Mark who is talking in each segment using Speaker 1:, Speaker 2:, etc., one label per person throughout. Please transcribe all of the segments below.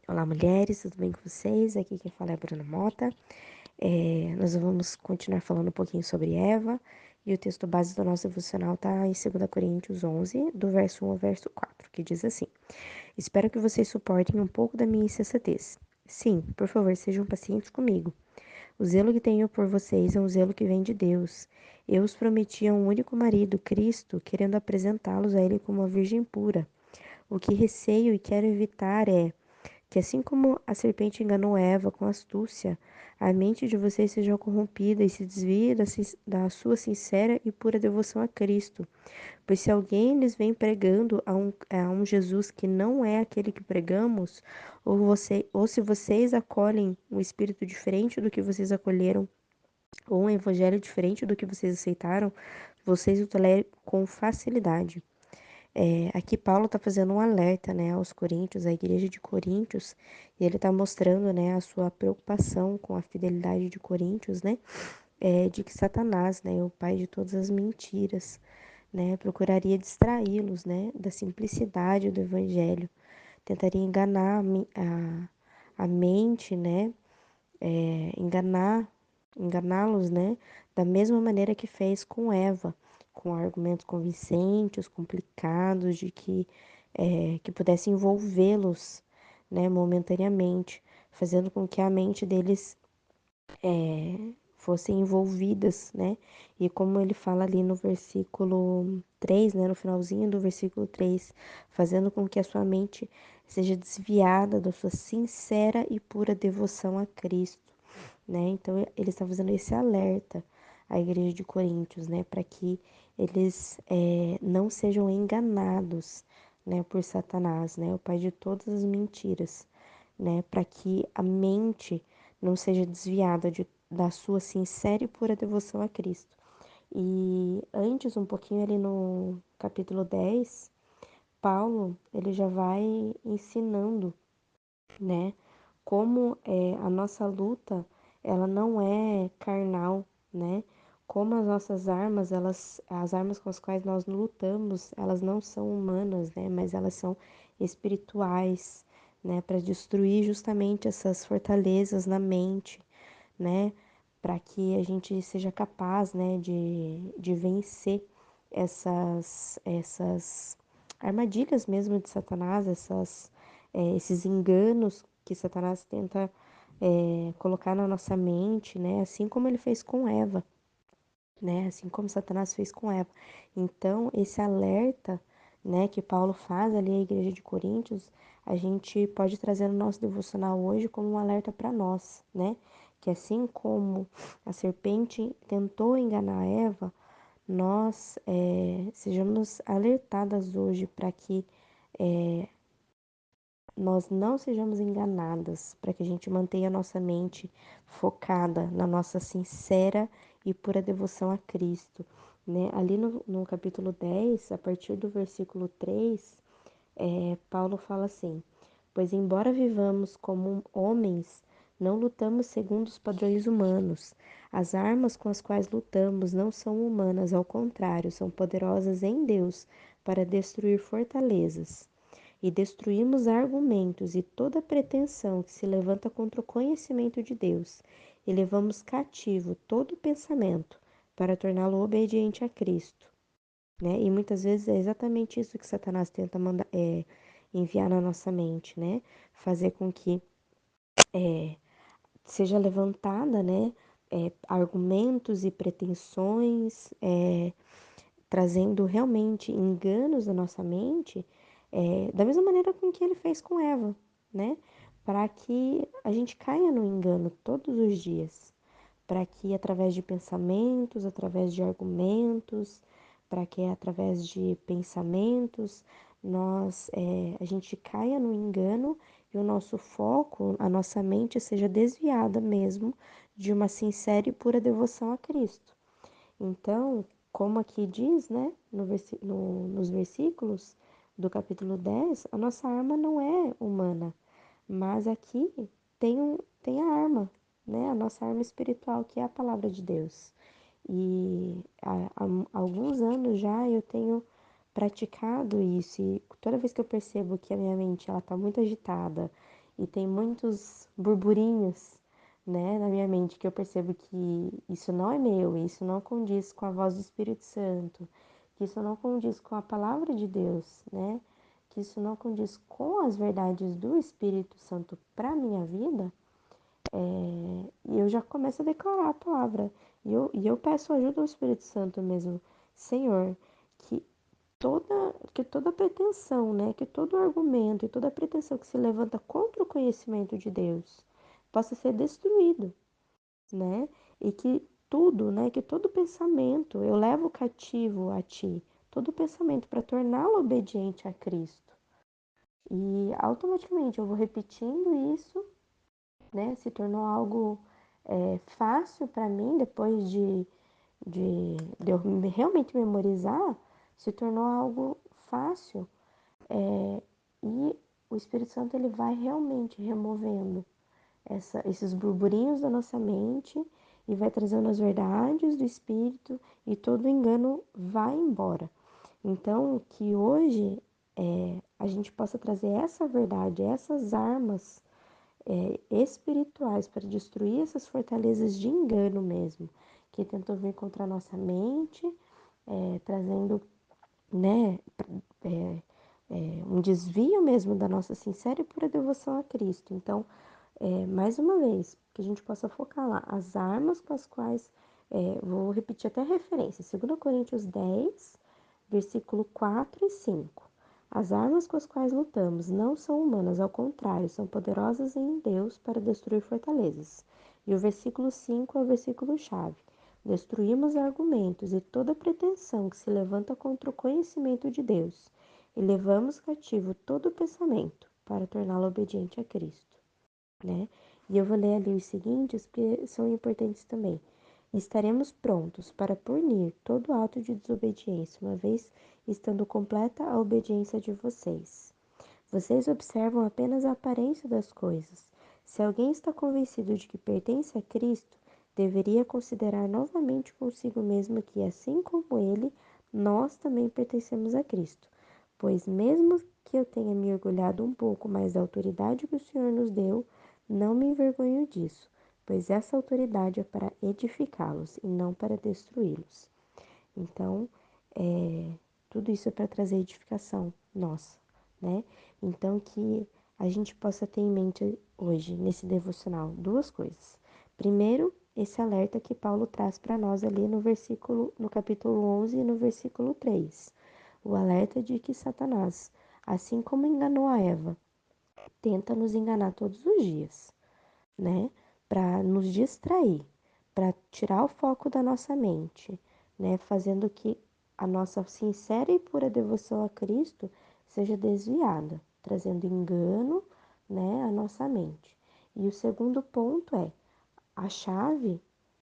Speaker 1: Olá, mulheres, tudo bem com vocês? Aqui quem fala é a Bruna Mota. Nós vamos continuar falando um pouquinho sobre Eva, e o texto base do nosso devocional está em 2 Coríntios 11, do verso 1 ao verso 4, que diz assim: Espero que vocês suportem um pouco da minha insensatez. Sim, por favor, sejam pacientes comigo. O zelo que tenho por vocês é um zelo que vem de Deus. Eu os prometi a um único marido, Cristo, querendo apresentá-los a Ele como uma virgem pura. O que receio e quero evitar é que assim como a serpente enganou Eva com astúcia, a mente de vocês seja corrompida e se desvie da sua sincera e pura devoção a Cristo. Pois se alguém lhes vem pregando a um Jesus que não é aquele que pregamos, ou se vocês acolhem um espírito diferente do que vocês acolheram, ou um evangelho diferente do que vocês aceitaram, vocês o toleram com facilidade. Aqui Paulo está fazendo um alerta, né, aos coríntios, à igreja de Coríntios, e ele está mostrando, né, a sua preocupação com a fidelidade de Coríntios, né, de que Satanás, né, o pai de todas as mentiras, né, procuraria distraí-los, né, da simplicidade do evangelho, tentaria enganar a mente, né, enganá-los, né, da mesma maneira que fez com Eva, com argumentos convincentes, complicados, que pudesse envolvê-los, né, momentaneamente, fazendo com que a mente deles fossem envolvidas, né? E como ele fala ali no versículo 3, né, no finalzinho do versículo 3, fazendo com que a sua mente seja desviada da sua sincera e pura devoção a Cristo, né? Então ele está fazendo esse alerta à igreja de Coríntios, né, para que eles não sejam enganados, né, por Satanás, né, o pai de todas as mentiras, né, para que a mente não seja desviada da sua sincera e pura devoção a Cristo. E antes, um pouquinho ali no capítulo 10, Paulo, ele já vai ensinando, né, como a nossa luta, ela não é carnal, né? Como as nossas armas, as armas com as quais nós lutamos, elas não são humanas, né? Mas elas são espirituais, né? Para destruir justamente essas fortalezas na mente, né? Para que a gente seja capaz, né? De vencer essas armadilhas mesmo de Satanás, esses enganos que Satanás tenta colocar na nossa mente, né? Assim como ele fez com Eva, né? Assim como Satanás fez com Eva. Então, esse alerta, né, que Paulo faz ali à igreja de Coríntios, a gente pode trazer no nosso devocional hoje como um alerta para nós, né? Que assim como a serpente tentou enganar Eva, nós sejamos alertadas hoje para que nós não sejamos enganadas, para que a gente mantenha a nossa mente focada na nossa sincera e pura devoção a Cristo, né? Ali no capítulo 10, a partir do versículo 3, Paulo fala assim: Pois embora vivamos como homens, não lutamos segundo os padrões humanos. As armas com as quais lutamos não são humanas, ao contrário, são poderosas em Deus para destruir fortalezas. E destruímos argumentos e toda pretensão que se levanta contra o conhecimento de Deus, e levamos cativo todo pensamento para torná-lo obediente a Cristo, né? E muitas vezes é exatamente isso que Satanás tenta enviar na nossa mente, né? Fazer com que seja levantada, né? Argumentos e pretensões, trazendo realmente enganos na nossa mente, da mesma maneira com que ele fez com Eva, né? Para que a gente caia no engano todos os dias, para que através de pensamentos, através de argumentos, para que através de pensamentos a gente caia no engano e o nosso foco, a nossa mente seja desviada mesmo de uma sincera e pura devoção a Cristo. Então, como aqui diz, né, nos versículos do capítulo 10, a nossa arma não é humana, mas aqui tem a arma, né, a nossa arma espiritual, que é a palavra de Deus. E há alguns anos já eu tenho praticado isso, e toda vez que eu percebo que a minha mente ela está muito agitada e tem muitos burburinhos, né, na minha mente, que eu percebo que isso não é meu, isso não condiz com a voz do Espírito Santo, que isso não condiz com a palavra de Deus, né, que isso não condiz com as verdades do Espírito Santo para minha vida, e eu já começo a declarar a palavra. E eu peço ajuda ao Espírito Santo mesmo. Senhor, que que toda pretensão, né, que todo argumento e toda pretensão que se levanta contra o conhecimento de Deus possa ser destruído, né? E que tudo, né, que todo pensamento eu levo cativo a ti, todo pensamento para torná-lo obediente a Cristo. E automaticamente eu vou repetindo isso, né? Se tornou algo fácil para mim depois de eu realmente memorizar, se tornou algo fácil. E o Espírito Santo ele vai realmente removendo esses burburinhos da nossa mente e vai trazendo as verdades do Espírito e todo engano vai embora. Então, que hoje a gente possa trazer essa verdade, essas armas espirituais para destruir essas fortalezas de engano mesmo, que tentam vir contra a nossa mente, trazendo, né, um desvio mesmo da nossa sincera e pura devoção a Cristo. Então, mais uma vez, que a gente possa focar lá, as armas com as quais, vou repetir até a referência, 2 Coríntios 10, versículo 4 e 5. As armas com as quais lutamos não são humanas, ao contrário, são poderosas em Deus para destruir fortalezas. E o versículo 5 é o versículo-chave. Destruímos argumentos e toda pretensão que se levanta contra o conhecimento de Deus, e levamos cativo todo pensamento para torná-lo obediente a Cristo, né? E eu vou ler ali os seguintes, porque são importantes também. Estaremos prontos para punir todo ato de desobediência, uma vez estando completa a obediência de vocês. Vocês observam apenas a aparência das coisas. Se alguém está convencido de que pertence a Cristo, deveria considerar novamente consigo mesmo que, assim como ele, nós também pertencemos a Cristo. Pois, mesmo que eu tenha me orgulhado um pouco mais da autoridade que o Senhor nos deu, não me envergonho disso, pois essa autoridade é para edificá-los e não para destruí-los. Então, é, tudo isso é para trazer edificação nossa, né? Então, que a gente possa ter em mente hoje, nesse devocional, duas coisas. Primeiro, esse alerta que Paulo traz para nós ali no capítulo 11 e no versículo 3. O alerta de que Satanás, assim como enganou a Eva, tenta nos enganar todos os dias, né? Para nos distrair, para tirar o foco da nossa mente, né? Fazendo que a nossa sincera e pura devoção a Cristo seja desviada, trazendo engano, né, à nossa mente. E o segundo ponto é a chave,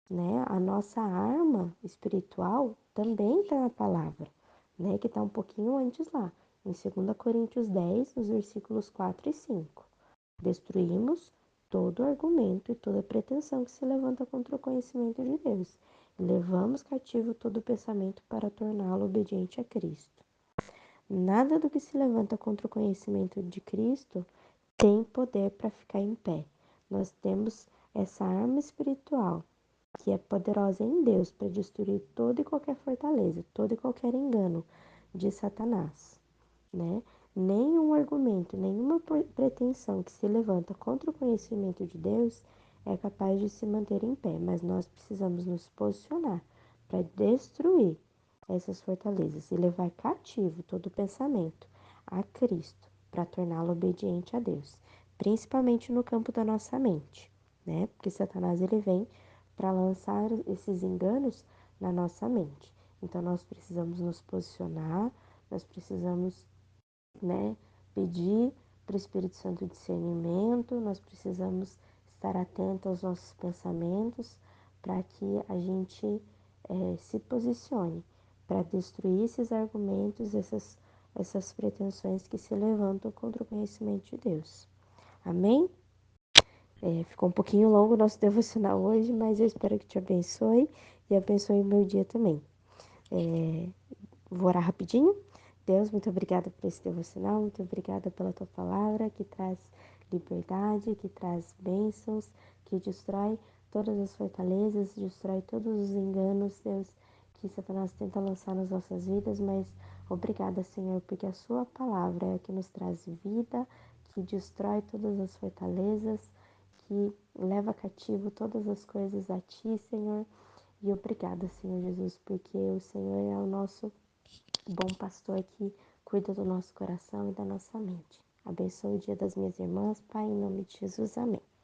Speaker 1: né, a nossa arma espiritual também está na palavra, né, que está um pouquinho antes lá, em 2 Coríntios 10, nos versículos 4 e 5. Destruímos todo argumento e toda pretensão que se levanta contra o conhecimento de Deus, e levamos cativo todo pensamento para torná-lo obediente a Cristo. Nada do que se levanta contra o conhecimento de Cristo tem poder para ficar em pé. Nós temos essa arma espiritual que é poderosa em Deus para destruir toda e qualquer fortaleza, todo e qualquer engano de Satanás, né? Nenhum argumento, nenhuma pretensão que se levanta contra o conhecimento de Deus é capaz de se manter em pé, mas nós precisamos nos posicionar para destruir essas fortalezas e levar cativo todo pensamento a Cristo para torná-lo obediente a Deus, principalmente no campo da nossa mente, né? Porque Satanás ele vem para lançar esses enganos na nossa mente. Então nós precisamos nos posicionar, nós precisamos, né, pedir para o Espírito Santo discernimento, nós precisamos estar atento aos nossos pensamentos para que a gente se posicione para destruir esses argumentos, essas pretensões que se levantam contra o conhecimento de Deus. Amém? Ficou um pouquinho longo o nosso devocional hoje, mas eu espero que te abençoe e abençoe o meu dia também. Vou orar rapidinho. Deus, muito obrigada por esse devocional, muito obrigada pela tua palavra que traz liberdade, que traz bênçãos, que destrói todas as fortalezas, destrói todos os enganos, Deus, que Satanás tenta lançar nas nossas vidas, mas obrigada, Senhor, porque a sua palavra é a que nos traz vida, que destrói todas as fortalezas, que leva cativo todas as coisas a ti, Senhor. E obrigada, Senhor Jesus, porque o Senhor é o nosso bom pastor que cuida do nosso coração e da nossa mente. Abençoe o dia das minhas irmãs, Pai, em nome de Jesus, amém.